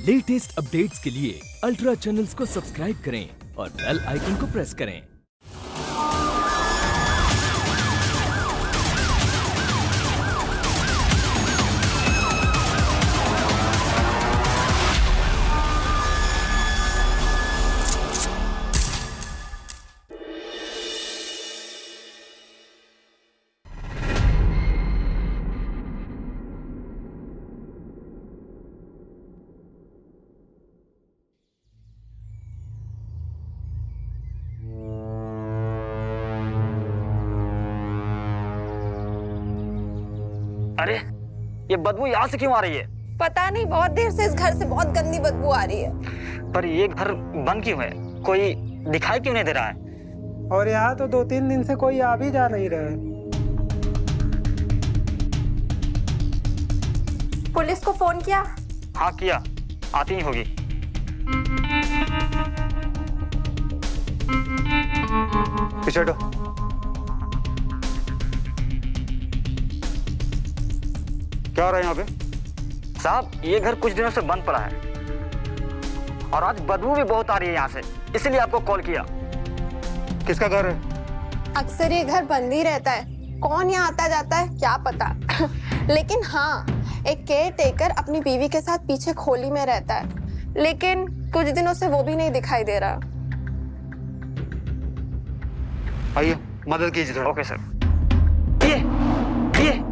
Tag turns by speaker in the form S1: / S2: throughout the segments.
S1: Latest updates के लिए ultra channels को सब्सक्राइब करें और बेल आइकन को प्रेस करें।
S2: अरे ये बदबू यहाँ से क्यों आ रही है?
S3: पता नहीं, बहुत देर से इस घर से बहुत गंदी बदबू आ रही है।
S2: पर ये घर बंद क्यों है? कोई दिखाई क्यों नहीं दे रहा है?
S4: और यहाँ तो 2-3 दिन से कोई आ भी जा नहीं रहा है।
S3: पुलिस को फोन किया?
S2: हाँ किया, आती ही होगी। पीछे हटो। क्या हो रहा है यहाँ पे? साहब ये घर कुछ दिनों से बंद पड़ा है और आज बदबू भी बहुत आ रही है यहाँ से, इसीलिए आपको कॉल किया। किसका घर है?
S3: अक्सर ये घर बंद ही रहता है, कौन यहाँ आता जाता है क्या पता। लेकिन हाँ, एक केयर टेकर अपनी बीवी के साथ पीछे खोली में रहता है, लेकिन कुछ दिनों से वो भी नहीं दिखाई दे रहा।
S2: आइए मदद कीजिए। Okay sir. ये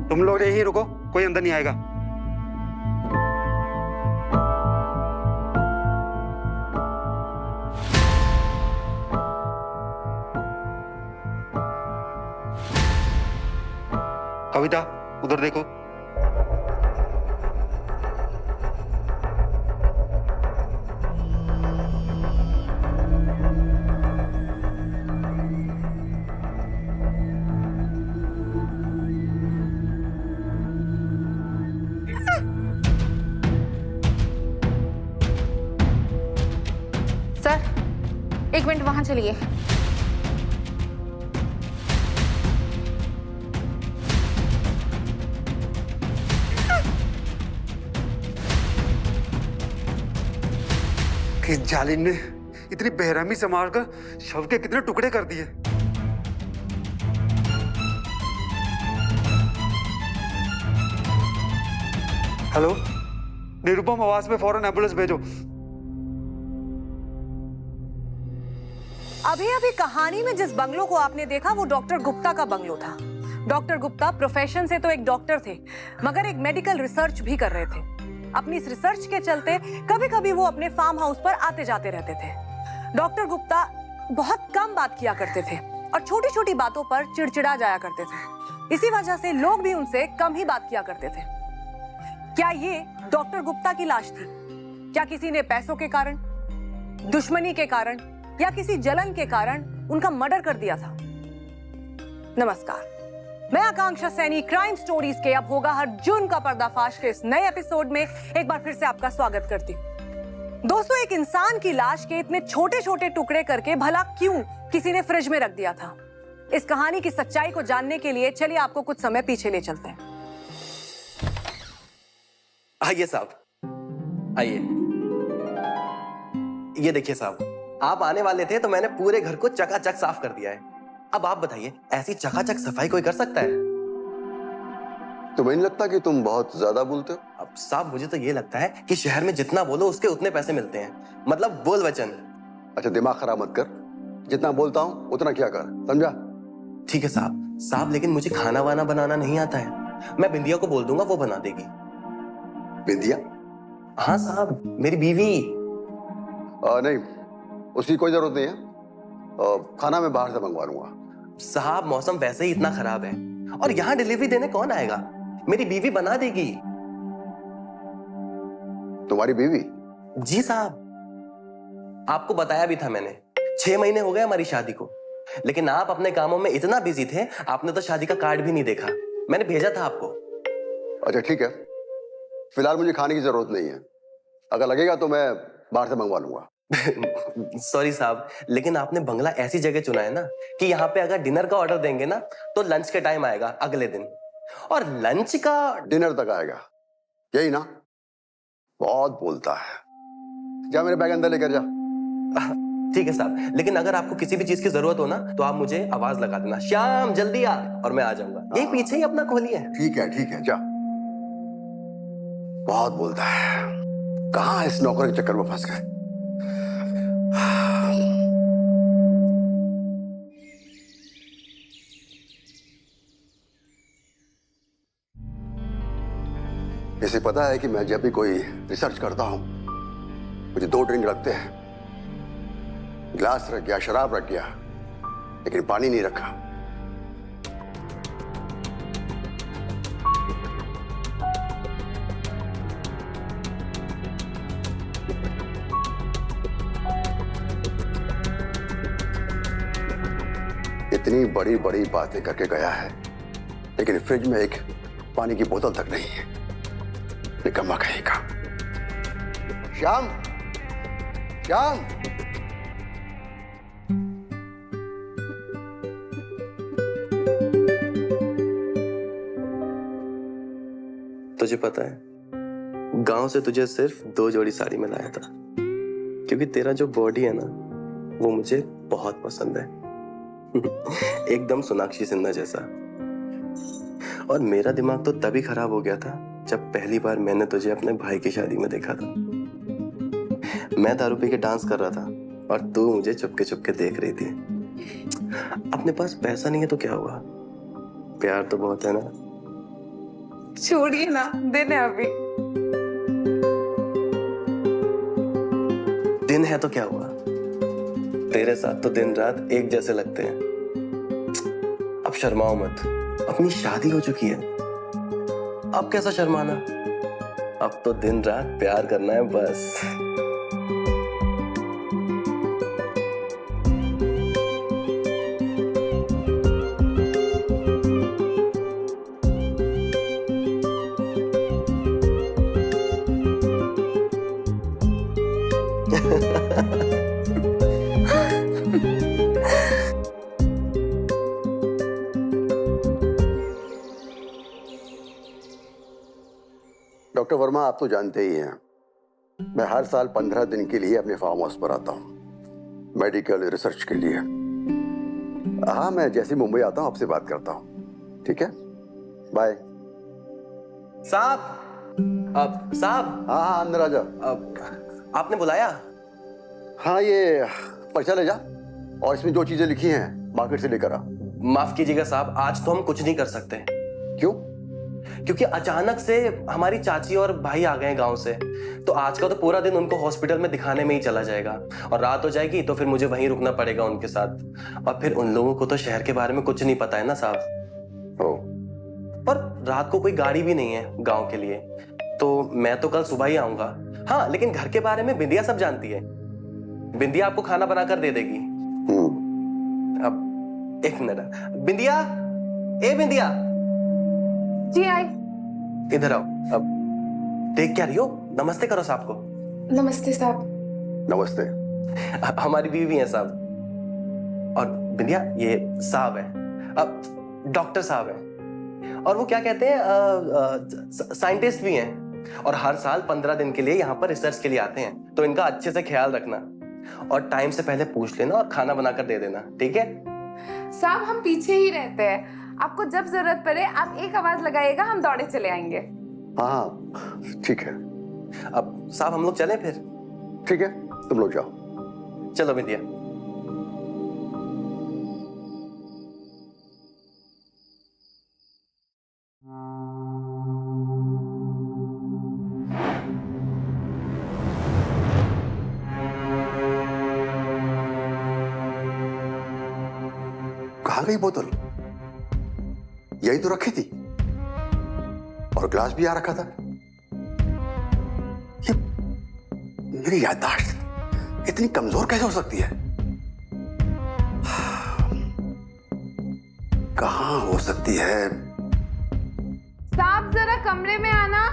S2: तुम लोग यहीं रुको, कोई अंदर नहीं आएगा। कविता उधर देखो।
S5: सर, 1 मिनट वहां चलिए।
S6: किस जालिम ने इतनी बेरहमी से मारकर शव के कितने टुकड़े कर दिए। हेलो, निरुपम आवाज में फौरन एम्बुलेंस भेजो।
S7: अभी अभी कहानी में जिस बंगलों को आपने देखा वो डॉक्टर गुप्ता का बंगलो था। डॉक्टर गुप्ता प्रोफेशन से तो एक डॉक्टर थे, मगर एक मेडिकल रिसर्च भी कर रहे थे। अपनी इस रिसर्च के चलते कभी कभी वो अपने फार्म हाउस पर आते जाते रहते थे। डॉक्टर गुप्ता बहुत कम बात किया करते थे और छोटी छोटी बातों पर चिड़चिड़ा जाया करते थे। इसी वजह से लोग भी उनसे कम ही बात किया करते थे। क्या ये डॉक्टर गुप्ता की लाश थी? क्या किसी ने पैसों के कारण, दुश्मनी के कारण या किसी जलन के कारण उनका मर्डर कर दिया था? नमस्कार, मैं आकांक्षा सैनी क्राइम स्टोरीज के अब होगा हर जुर्म का पर्दाफाश के इस नए एपिसोड में एक बार फिर से आपका स्वागत करती हूँ। दोस्तों, एक इंसान की लाश के इतने छोटे छोटे टुकड़े करके भला क्यों किसी ने फ्रिज में रख दिया था? इस कहानी की सच्चाई को जानने के लिए चलिए आपको कुछ समय पीछे ले चलते हैं।
S8: आइए साहब, आइए। ये देखिए साहब, आप आने वाले थे तो मैंने पूरे घर को चकाचक साफ कर दिया है। अब आप बताइए, ऐसी चकाचक सफाई कोई कर सकता है?
S9: तुम्हें नहीं लगता कि तुम बहुत ज्यादा बोलते हो?
S8: अब साहब, मुझे तो ये लगता है कि शहर में जितना बोलो उसके उतने पैसे मिलते हैं, मतलब बोल वचन।
S9: अच्छा, दिमाग खराब मत कर, जितना बोलता हूँ उतना क्या कर, समझा?
S8: ठीक है साहब, लेकिन मुझे खाना वाना बनाना नहीं आता है। मैं बिंदिया को बोल दूंगा, वो बना देगी।
S9: बिंदिया?
S8: हाँ साहब, मेरी बीवी।
S9: नहीं, उसकी कोई जरूरत नहीं है। खाना मैं बाहर से मंगवा लूंगा।
S8: साहब, मौसम वैसे ही इतना खराब है और यहाँ डिलीवरी देने कौन आएगा? मेरी बीवी बना देगी।
S9: तुम्हारी बीवी?
S8: जी साहब, आपको बताया भी था मैंने। 6 महीने हो गए हमारी शादी को, लेकिन आप अपने कामों में इतना बिजी थे, आपने तो शादी का कार्ड भी नहीं देखा। मैंने भेजा था आपको।
S9: अच्छा ठीक है, फिलहाल मुझे खाने की जरूरत नहीं है। अगर लगेगा तो मैं बाहर से मंगवा लूंगा।
S8: सॉरी साहब, लेकिन आपने बंगला ऐसी जगह चुना है ना कि यहाँ पे अगर डिनर का ऑर्डर देंगे ना तो लंच के टाइम आएगा अगले दिन। और लंच का
S9: डिनर तक आएगा, यही ना? बहुत बोलता है। जा मेरे बैग अंदर लेकर जा।
S8: ठीक है साहब, लेकिन अगर आपको किसी भी चीज की जरूरत हो ना तो आप मुझे आवाज लगा देना, श्याम जल्दी आ, और मैं आ जाऊंगा। यही पीछे ही अपना खोली है।
S9: ठीक है, जा। बहुत बोलता है, कहाँ इस नौकर के चक्कर में फंस गए। इसे पता है कि मैं जब भी कोई रिसर्च करता हूं मुझे 2 ड्रिंक रखते हैं। गिलास रख गया, शराब रख गया, लेकिन पानी नहीं रखा। इतनी बड़ी बड़ी बातें करके गया है, लेकिन फ्रिज में एक पानी की बोतल तक नहीं है। निकम्मा कहीं का। श्याम, श्याम,
S8: तुझे पता है गांव से तुझे सिर्फ 2 जोड़ी साड़ी में लाया था, क्योंकि तेरा जो बॉडी है ना वो मुझे बहुत पसंद है। एकदम सोनाक्षी सिन्हा जैसा। और मेरा दिमाग तो तभी खराब हो गया था जब पहली बार मैंने तुझे अपने भाई की शादी में देखा था। मैं दारू पी के डांस कर रहा था और तू मुझे चुपके चुपके देख रही थी। अपने पास पैसा नहीं है तो क्या हुआ, प्यार तो बहुत है ना।
S5: छोड़िए ना, दिन है अभी।
S8: दिन है तो क्या हुआ, तेरे साथ तो दिन रात एक जैसे लगते हैं। अब शर्माओ मत, अपनी शादी हो चुकी है, अब कैसा शर्माना। अब तो दिन रात प्यार करना है बस।
S9: डॉक्टर वर्मा, आप तो जानते ही हैं मैं हर साल 15 दिन के लिए अपने फार्म हाउस पर आता हूँ मेडिकल रिसर्च के लिए। हाँ, मैं जैसे मुंबई आता हूँ आपसे बात करता हूँ। ठीक है, बाय।
S8: साहब।
S9: हाँ, अंदर आ जा।
S8: आपने बुलाया?
S9: हाँ, ये पर्चा ले जा और इसमें जो चीजें लिखी हैं मार्केट से लेकर आ।
S8: माफ कीजिएगा साहब, आज तो हम कुछ नहीं कर सकते।
S9: क्यों?
S8: क्योंकि अचानक से हमारी चाची और भाई आ गए गांव से, तो आज का तो पूरा दिन उनको हॉस्पिटल में दिखाने में ही चला जाएगा, और रात हो जाएगी तो फिर मुझे वहीं रुकना पड़ेगा उनके साथ। और फिर उन लोगों को तो शहर के बारे में कुछ नहीं पता है ना साहब। और रात को कोई गाड़ी भी नहीं है गांव के लिए, तो मैं तो कल सुबह ही आऊंगा। हाँ, लेकिन घर के बारे में बिंदिया सब जानती है। बिंदिया आपको खाना बनाकर दे देगी। अब एक मिनट, बिंदिया, ए बिंदिया,
S5: जी आई।
S8: इधर आओ। अब देख क्या रही हो, नमस्ते करो साहब को।
S5: नमस्ते साहब।
S9: नमस्ते।
S8: हमारी बीवी है साहब। और बिंदिया, ये साहब है, अब डॉक्टर साहब है, और वो क्या कहते हैं, साइंटिस्ट भी हैं, और हर साल 15 दिन के लिए यहाँ पर रिसर्च के लिए आते हैं। तो इनका अच्छे से ख्याल रखना और टाइम से पहले पूछ लेना और खाना बनाकर दे देना, ठीक है?
S5: साहब हम पीछे ही रहते हैं, आपको जब जरूरत पड़े आप एक आवाज लगाइएगा, हम दौड़े चले आएंगे।
S9: हाँ, ठीक है।
S8: अब साहब हम लोग चलें फिर?
S9: ठीक है, तुम लोग जाओ।
S8: चलो बिंदिया।
S9: कहाँ गई बोतल? यही तो रखी थी, और ग्लास भी आ रखा था। ये मेरी याददाश्त इतनी कमजोर कैसे हो सकती है? कहाँ हो सकती है?
S5: साहब जरा कमरे में आना।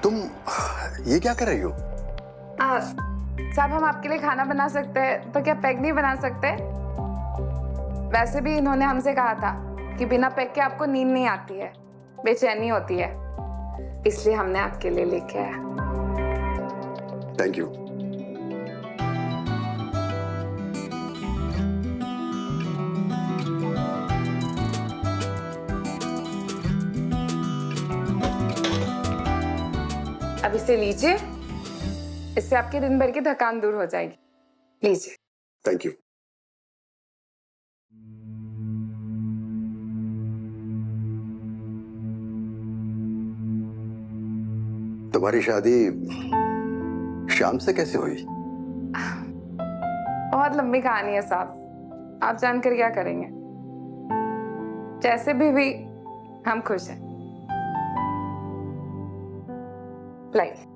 S9: तुम ये क्या कर रही हो?
S5: साहब हम आपके लिए खाना बना सकते हैं तो क्या पैक नहीं बना सकते? वैसे भी इन्होंने हमसे कहा था कि बिना पैक के आपको नींद नहीं आती है, बेचैनी होती है, इसलिए हमने आपके लिए लेके आया।
S9: Thank you.
S5: अब इसे लीजिए, इससे आपके दिन भर की थकान दूर हो जाएगी। लीजिए।
S9: Thank you. तुम्हारी शादी शाम से कैसे हुई?
S5: बहुत लंबी कहानी है साहब, आप जानकर क्या करेंगे? जैसे भी हम खुश हैं। लाइए।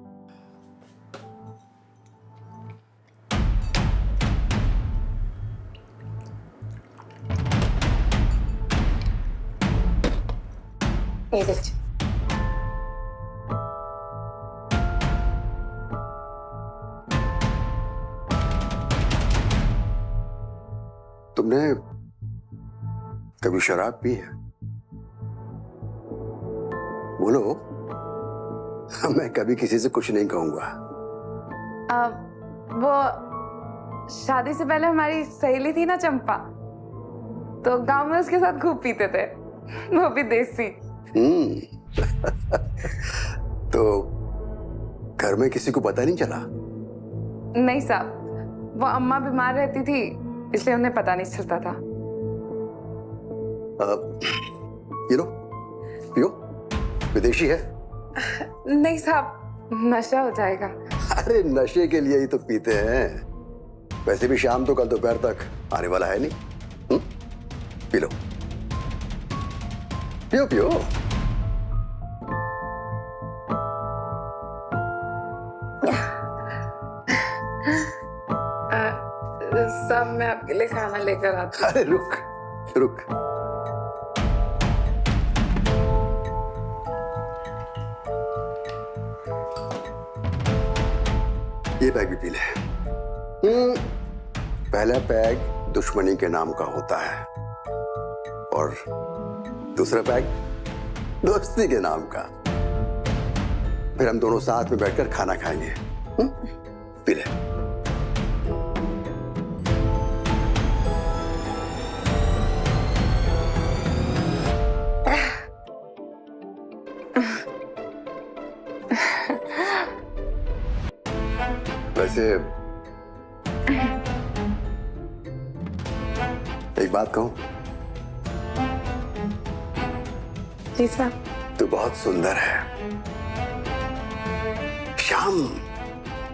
S5: ये देखिए।
S9: तुमने कभी शराब पी है? बोलो। मैं कभी किसी से कुछ नहीं कहूंगा।
S5: वो शादी से पहले हमारी सहेली थी ना चंपा, तो गांव में उसके साथ खूब पीते थे, वो भी देसी।
S9: तो घर में किसी को पता नहीं चला?
S5: नहीं साहब, वो अम्मा बीमार रहती थी इसलिए उन्हें पता नहीं चलता था।
S9: ये लो, पियो। विदेशी है?
S5: नहीं साहब, नशा हो जाएगा।
S9: अरे नशे के लिए ही तो पीते हैं। वैसे भी शाम तो कल दोपहर तक आने वाला है नहीं। पी लो, पियो पियो।
S5: साहब मैं आपके लिए खाना लेकर आती हूँ।
S9: अरे रुक रुक। ये पैग भी पी ले। पहला पैग दुश्मनी के नाम का होता है और दूसरा पैग दोस्ती के नाम का। फिर हम दोनों साथ में बैठकर खाना खाएंगे। पी ले। वैसे एक बात कहूं?
S5: जी साहब।
S9: तू बहुत सुंदर है।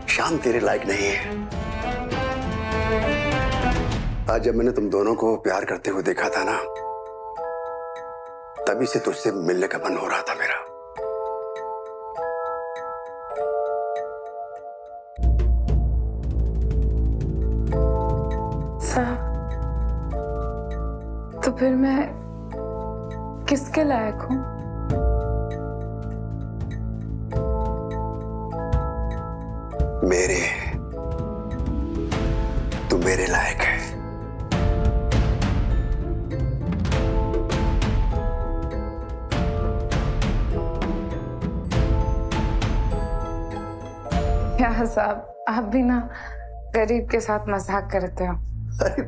S9: शाम तेरे लायक नहीं है। आज जब मैंने तुम दोनों को प्यार करते हुए देखा था ना, तभी से तुझसे मिलने का मन हो रहा था मेरा।
S5: साहब, तो फिर मैं किसके लायक हूँ?
S9: मेरे। तू मेरे लायक है।
S5: क्या साहब, आप भी ना गरीब के साथ मजाक करते हो।
S9: अरे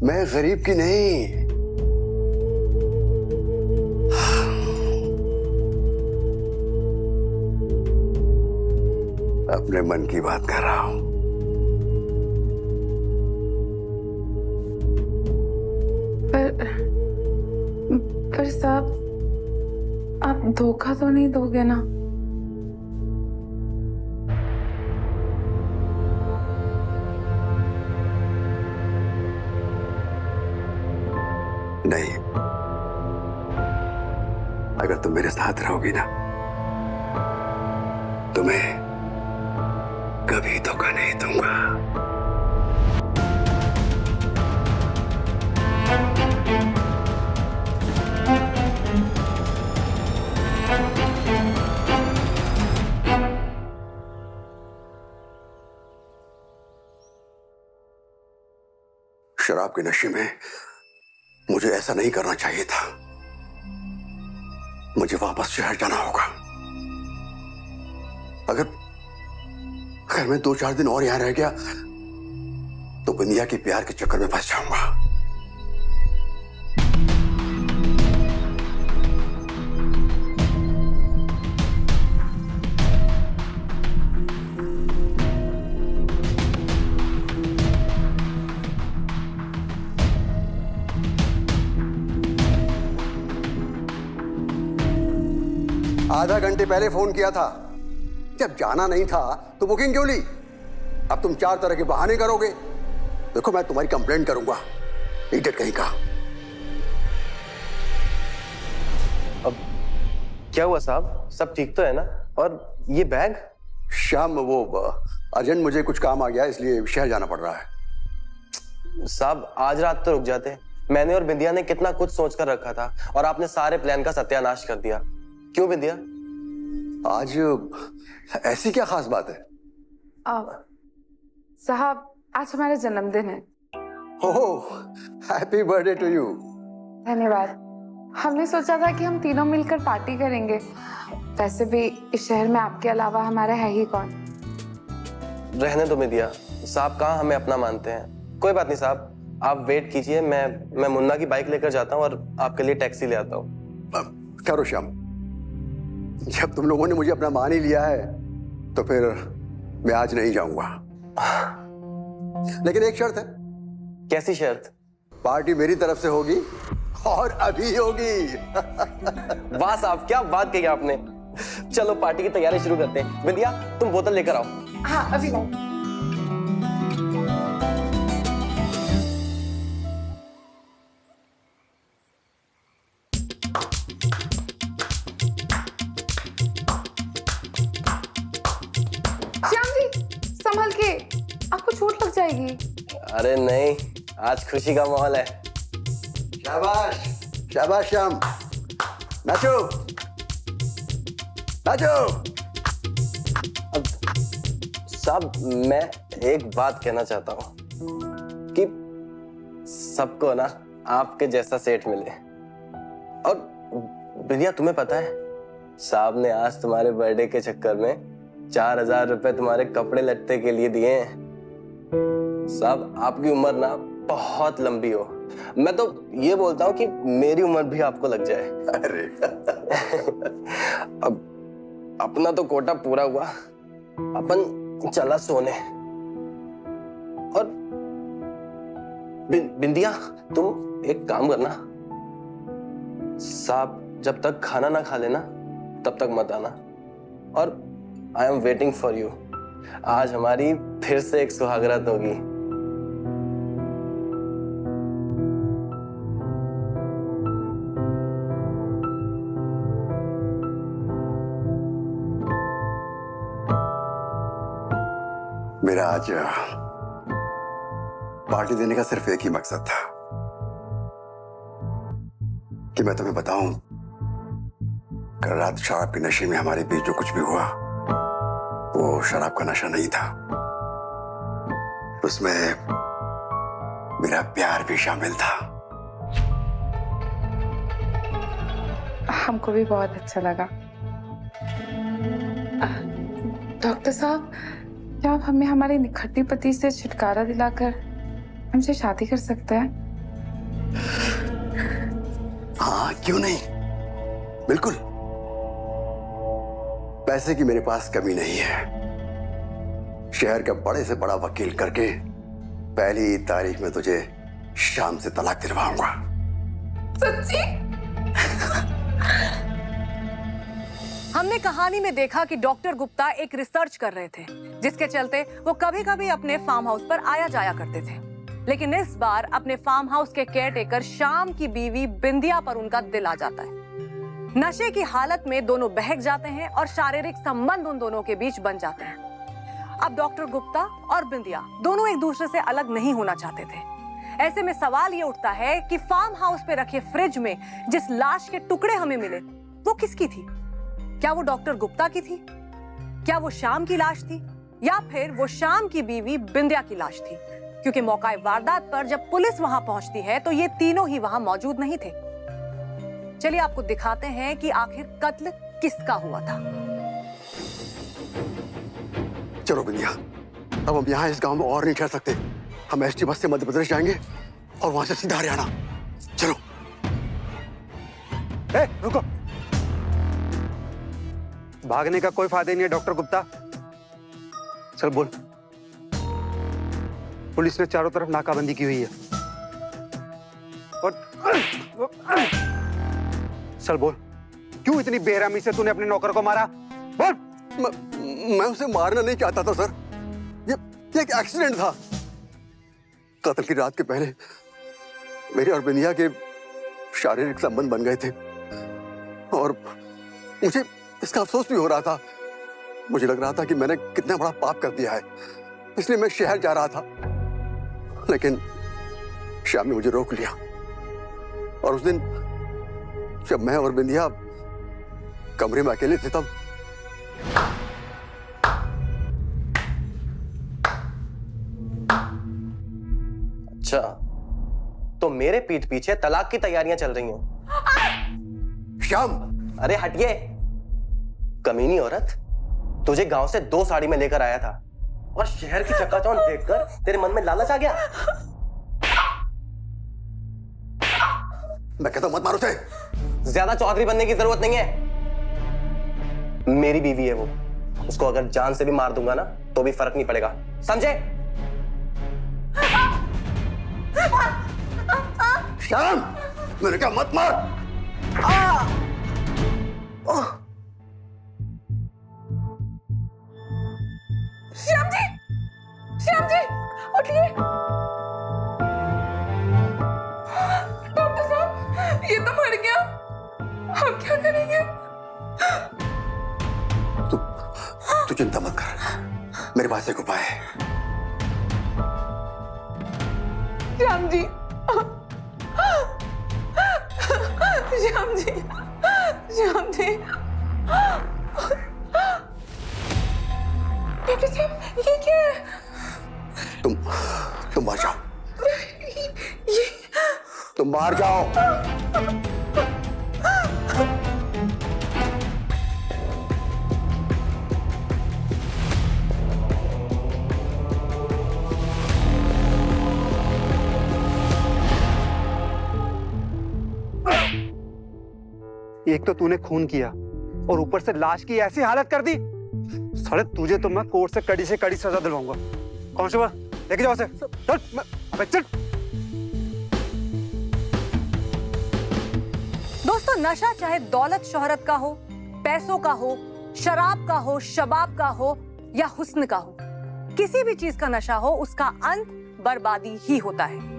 S9: मैं गरीब की नहीं, अपने मन की बात कर रहा हूं।
S5: पर साहब, आप धोखा तो नहीं दोगे ना?
S9: नहीं, अगर तुम मेरे साथ रहोगी ना, तुम्हें कभी धोखा नहीं दूंगा। शराब के नशे में मुझे ऐसा नहीं करना चाहिए था। मुझे वापस शहर जाना होगा। अगर मैं 2-4 दिन और यहां रह गया तो बिंदिया के प्यार के चक्कर में फंस जाऊंगा। आधा घंटे पहले फोन किया था। जब जाना नहीं था तो बुकिंग क्यों ली? अब तुम 4 तरह के बहाने करोगे। देखो, मैं तुम्हारी कंप्लेंट करूंगा, इडियट कहीं का।
S8: अब क्या हुआ साहब? सब ठीक तो है ना? और ये बैग?
S9: शाम वो अर्जेंट मुझे कुछ काम आ गया, इसलिए शहर जाना पड़ रहा है।
S8: साहब आज रात तो रुक जाते। मैंने और बिंदिया ने कितना कुछ सोच कर रखा था और आपने सारे प्लान का सत्यानाश कर दिया। क्यों बिंदिया?
S9: आज ऐसी क्या खास बात है?
S5: साहब आज हमारा जन्मदिन है।
S9: ओह, हैप्पी बर्थडे टू यू।
S5: धन्यवाद। हमने सोचा था कि हम तीनों मिलकर पार्टी करेंगे। वैसे भी इस शहर में आपके अलावा हमारा है ही कौन।
S8: रहने दो बिंदिया, साहब कहाँ हमें अपना मानते हैं। कोई बात नहीं साहब, आप वेट कीजिए। मैं मुन्ना की बाइक लेकर जाता हूँ और आपके लिए टैक्सी ले आता हूँ।
S9: करो श्याम, जब तुम लोगों ने मुझे अपना मान ही लिया है तो फिर मैं आज नहीं जाऊंगा। लेकिन एक शर्त है।
S8: कैसी शर्त?
S9: पार्टी मेरी तरफ से होगी और अभी होगी।
S8: वाह साहब, क्या बात कही आपने। चलो पार्टी की तैयारी शुरू करते हैं। बिंदिया तुम बोतल लेकर आओ।
S5: हाँ अभी नहीं। श्याम जी संभल के, आपको चोट लग जाएगी।
S8: अरे नहीं, आज खुशी का माहौल है।
S9: शाबाश शाबाश श्याम, नाचो नाचो।
S8: अब साहब मैं एक बात कहना चाहता हूँ कि सबको ना आपके जैसा सेठ मिले। और बिंदिया तुम्हें पता है, साहब ने आज तुम्हारे बर्थडे के चक्कर में 4000 रुपए तुम्हारे कपड़े लत्ते के लिए दिए हैं। साहब आपकी उम्र ना बहुत लंबी हो। मैं तो ये बोलता हूँ कि मेरी उम्र भी आपको लग जाए।
S9: अरे
S8: अब अपना तो कोटा पूरा हुआ, अपन चला सोने। और बिंदिया तुम एक काम करना, साहब जब तक खाना ना खा लेना तब तक मत आना। और I am waiting for you. आज हमारी फिर से एक सुहागरात होगी।
S9: मेरा आज पार्टी देने का सिर्फ एक ही मकसद था कि मैं तुम्हें बताऊं, कल रात शराब के नशे में हमारे बीच जो कुछ भी हुआ वो शराब का नशा नहीं था, उसमें मेरा प्यार भी शामिल था।
S5: हमको भी बहुत अच्छा लगा। डॉक्टर साहब, क्या आप हमें हमारे निखट्टी पति से छुटकारा दिलाकर हमसे शादी कर सकते हैं?
S9: हाँ क्यों नहीं, बिल्कुल। पैसे की मेरे पास कमी नहीं है। शहर का बड़े से बड़ा वकील करके पहली तारीख में तुझे शाम से तलाक दिलवाऊंगा।
S5: सच्ची?
S7: हमने कहानी में देखा कि डॉक्टर गुप्ता एक रिसर्च कर रहे थे, जिसके चलते वो कभी कभी अपने फार्म हाउस पर आया जाया करते थे। लेकिन इस बार अपने फार्म हाउस के केयरटेकर श्याम की बीवी बिंदिया पर उनका दिल आ जाता है। नशे की हालत में दोनों बहक जाते हैं और शारीरिक संबंध उन दोनों के बीच बन जाते हैं। अब डॉक्टर गुप्ता और बिंदिया दोनों एक दूसरे से अलग नहीं होना चाहते थे। ऐसे में सवाल ये उठता है कि फार्म हाउस पे रखे फ्रिज में जिस लाश के टुकड़े हमें मिले वो किसकी थी? क्या वो डॉक्टर गुप्ता की थी? क्या वो श्याम की लाश थी? या फिर वो श्याम की बीवी बिंदिया की लाश थी? क्योंकि मौका वारदात पर जब पुलिस वहां पहुंचती है तो ये तीनों ही वहां मौजूद नहीं थे। चलिए आपको दिखाते हैं कि आखिर कत्ल किसका हुआ था।
S9: चलो बिंदिया, अब हम यहाँ इस गांव में और नहीं ठहर सकते। हम एसटी बस से मध्य प्रदेश जाएंगे और वहां से सीधा हरियाणा। चलो।
S6: रुको, भागने का कोई फायदा नहीं है डॉक्टर गुप्ता। चल बोल। पुलिस ने चारों तरफ नाकाबंदी की हुई है और चल बोल, क्यों इतनी बेरहमी से तूने अपने नौकर को मारा? बोल।
S9: मैं उसे मारना नहीं चाहता था सर, ये एक एक्सीडेंट था। कत्ल की रात के पहले मेरे और बिंदिया के शारीरिक संबंध बन गए थे और मुझे इसका अफसोस भी हो रहा था। मुझे लग रहा था कि मैंने कितना बड़ा पाप कर दिया है, इसलिए मैं शहर जा रहा था, लेकिन श्याम ने मुझे रोक लिया। और उस दिन जब मैं और बिंदिया कमरे में अकेले थे तब
S8: अच्छा, तो मेरे पीठ पीछे तलाक की तैयारियां चल रही हैं।
S9: श्याम!
S8: अरे हटिए, कमीनी औरत, तुझे गांव से 2 साड़ी में लेकर आया था और शहर की चकाचौंध देखकर तेरे मन में लालच आ गया।
S9: मैं कहता हूं मत मारो उसे।
S8: ज्यादा चौधरी बनने की जरूरत नहीं है, मेरी बीवी है वो। उसको अगर जान से भी मार दूंगा ना तो भी फर्क नहीं पड़ेगा, समझे?
S9: श्याम! मैंने कहा मत मार।
S5: श्याम जी, श्याम जी, उठिए। डॉक्टर साहब, ये तो मर गया, हम क्या करेंगे?
S9: तू चिंता मत कर, मेरे पास एक उपाय है।
S5: श्याम जी, श्याम जी, श्याम जी। डॉक्टर साहब, ये क्या है?
S9: तुम मार जाओ। तुम मार जाओ।
S6: एक तो तूने खून किया और ऊपर से लाश की ऐसी हालत कर दी। साले तुझे तो मैं कोर्ट से कड़ी सजा दिलवाऊंगा। कांस्टेबल लेके जाओ उसे। चल। अबे चल।
S7: दोस्तों, नशा चाहे दौलत शोहरत का हो, पैसों का हो, शराब का हो, शबाब का हो या हुस्न का हो, किसी भी चीज का नशा हो, उसका अंत बर्बादी ही होता है।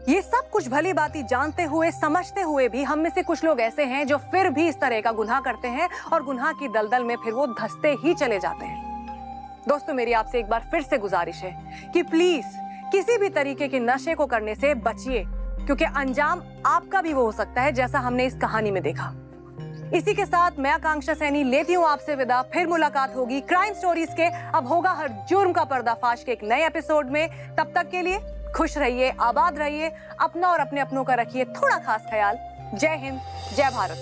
S7: ये सब कुछ भली बाती जानते हुए, समझते हुए भी हम में से कुछ लोग ऐसे हैं जो फिर भी इस तरह का गुनाह करते हैं और गुनाह की दलदल में फिर वो धंसते ही चले जाते हैं। दोस्तों, मेरी आपसे एक बार फिर से गुजारिश है कि प्लीज किसी भी तरीके के नशे को करने से बचिए, क्योंकि अंजाम आपका भी वो हो सकता है जैसा हमने इस कहानी में देखा। इसी के साथ मैं आकांक्षा सैनी लेती हूँ आपसे विदा। फिर मुलाकात होगी क्राइम स्टोरीज के अब होगा हर जुर्म का पर्दाफाश के एक नए एपिसोड में। तब तक के लिए खुश रहिए, आबाद रहिए, अपना और अपने अपनों का रखिए थोड़ा खास ख्याल। जय हिंद, जय भारत।